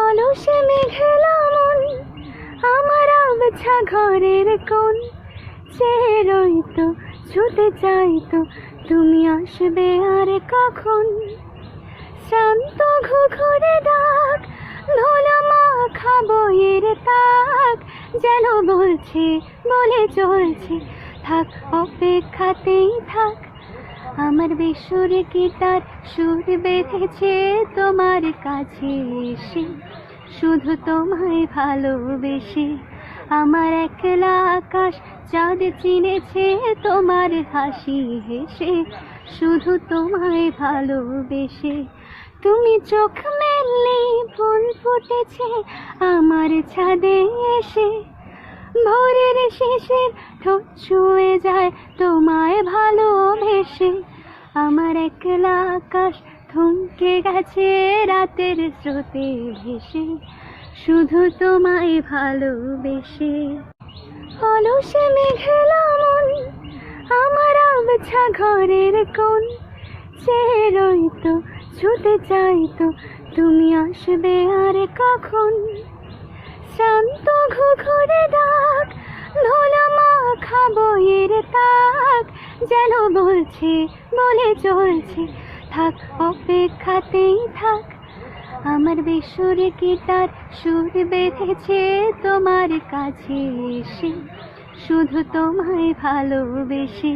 অলসে মেঘলা মন আমার আবছা ঘরের কোণ চেয়ে রইতো, ছুটে চাইতো তুমি আসবে আর কখন। শান্ত ঘুঘুরে ডাক, ধুলো মাখা বইয়ের তাক যেন বলছে, বলে চলছে থাক, অপেক্ষাতেই থাক। আমার বেসুরে গিটার সুর বেঁধেছে তোমার কাছে এসে, শুধু তোমায় ভালোবেসে। আমার একলা আকাশ চাঁদ চিনেছে তোমার হাসি হেসে, শুধু তোমায় ভালোবেসে। তুমি চোখ মেললে ফুল ফুটেছে আমার ছাদে এসে, ভোরের শেষের ঠোঁট ছুঁয়ে যায় তোমায় ভালোবেসে। আমার একলা আকাশ থমকে গেছে রাতের স্রোতে ভেসে, শুধু তোমায় ভালোবেসে। অলসে মেঘলা মন আমার আবছা ঘরের কোণ চেয়ে রইতো, ছুটে চাইতো তুমি আসবে আর কখন। শান্ত ঘুঘুরে ডাক, ধুলো মাখা বইয়ের তাক যেন বলছে, বলে চলছে থাক, অপেক্ষাতেই থাক। আমার বেসুরে গিটার সুর বেঁধেছে তোমার কাছে এসে, শুধু তোমায় ভালোবেসে।